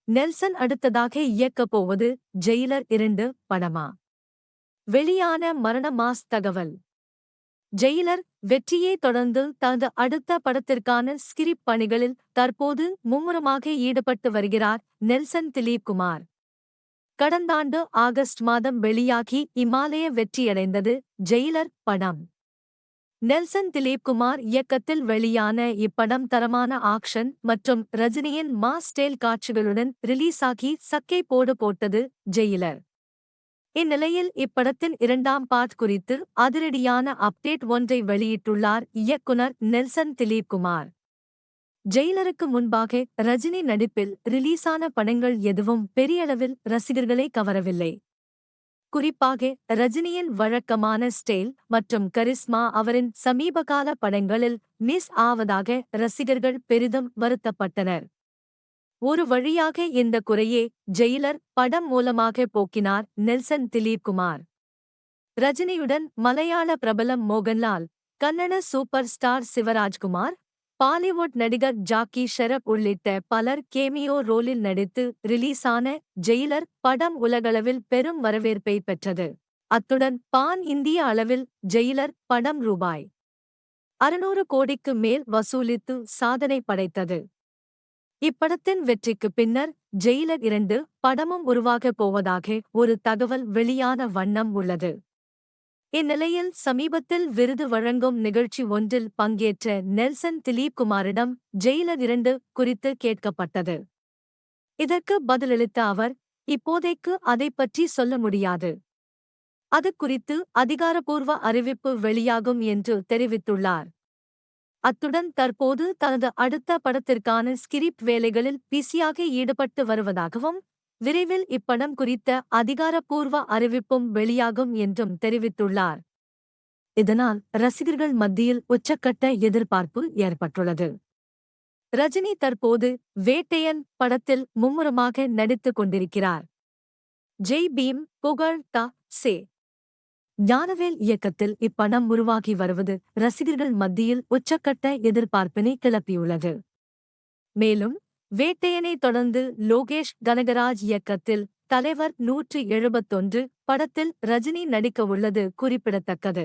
Nelson அடுத்ததாக இயக்கப் போவது ஜெயிலர் 2 படமா? வெளியான மரண மாஸ் தகவல். ஜெயிலர் வெற்றியை தொடர்ந்து தனது அடுத்த படத்திற்கான ஸ்கிரிப்ட் பணிகளில் தற்போது மும்முரமாக ஈடுபட்டு வருகிறார் நெல்சன் திலீப் குமார். கடந்தாண்டு ஆகஸ்ட் மாதம் வெளியாகி இமாலய வெற்றியடைந்தது ஜெயிலர் படம். நெல்சன் திலீப் குமார் இயக்கத்தில் வெளியான இப்படம் தரமான ஆக்ஷன் மற்றும் ரஜினியின் மாஸ் ஸ்டைல் காட்சிகளுடன் ரிலீஸாகி சக்கை போட்டது ஜெயிலர். இந்நிலையில் இப்படத்தின் 2ஆம் பார்ட் குறித்து அதிரடியான அப்டேட் ஒன்றை வெளியிட்டுள்ளார் இயக்குனர் நெல்சன் திலீப் குமார். ஜெயிலருக்கு முன்பாக ரஜினி நடிப்பில் ரிலீஸான படங்கள் எதுவும் பெரியளவில் ரசிகர்களை கவரவில்லை. குறிப்பாக ரஜினியின் வழக்கமான ஸ்டைல் மற்றும் கரிஸ்மா அவரின் சமீபகால படங்களில் மிஸ் ஆவதாக ரசிகர்கள் பெரிதும் வருத்தப்பட்டனர். ஒரு வழியாக இந்த குறையே ஜெயிலர் படம் மூலமாக போக்கினார் நெல்சன் திலீப் குமார். ரஜினியுடன் மலையாள பிரபலம் மோகன்லால், கன்னட சூப்பர் ஸ்டார் சிவராஜ்குமார், பாலிவுட் நடிகர் ஜாக்கி ஷெரப் உள்ளிட்ட பலர் கேமியோ ரோலில் நடித்து ரிலீஸான ஜெயிலர் படம் உலகளவில் பெரும் வரவேற்பை பெற்றது. அத்துடன் பான் இந்திய அளவில் ஜெயிலர் படம் ரூபாய் 600 கோடிக்கு மேல் வசூலித்து சாதனை படைத்தது. இப்படத்தின் வெற்றிக்கு பின்னர் ஜெயிலர் 2 படமும் உருவாகப் போவதாக ஒரு தகவல் வெளியான வண்ணம் உள்ளது. இந்நிலையில் சமீபத்தில் விருது வழங்கும் நிகழ்ச்சி ஒன்றில் பங்கேற்ற நெல்சன் திலீப் குமாரிடம் ஜெயிலர் 2 குறித்து கேட்கப்பட்டது. இதற்கு பதிலளித்த அவர், இப்போதைக்கு அதைப் பற்றி சொல்ல முடியாது. அது குறித்து அதிகாரப்பூர்வ அறிவிப்பு வெளியாகும் என்று தெரிவித்துள்ளார். அத்துடன் தற்போது தனது அடுத்த படத்திற்கான ஸ்கிரிப்ட் வேலைகளில் பிஸியாக ஈடுபட்டு வருவதாகவும், விரைவில் இப்படம் குறித்த அதிகாரப்பூர்வ அறிவிப்பும் வெளியாகும் என்றும் தெரிவித்துள்ளார். இதனால் ரசிகர்கள் மத்தியில் உச்சக்கட்ட எதிர்பார்ப்பு ஏற்பட்டுள்ளது. ரஜினி தற்போது வேட்டையன் படத்தில் மும்முரமாக நடித்துக் கொண்டிருக்கிறார். ஜெய் பீம் புகழ் த சே ஞானவேல் இயக்கத்தில் இப்படம் உருவாகி வருவது ரசிகர்கள் மத்தியில் உச்சக்கட்ட எதிர்பார்ப்பினை கிளப்பியுள்ளது. மேலும் வேட்டையனை தொடர்ந்து லோகேஷ் கனகராஜ் இயக்கத்தில் தலைவர் 171 படத்தில் ரஜினி நடிக்கவுள்ளது குறிப்பிடத்தக்கது.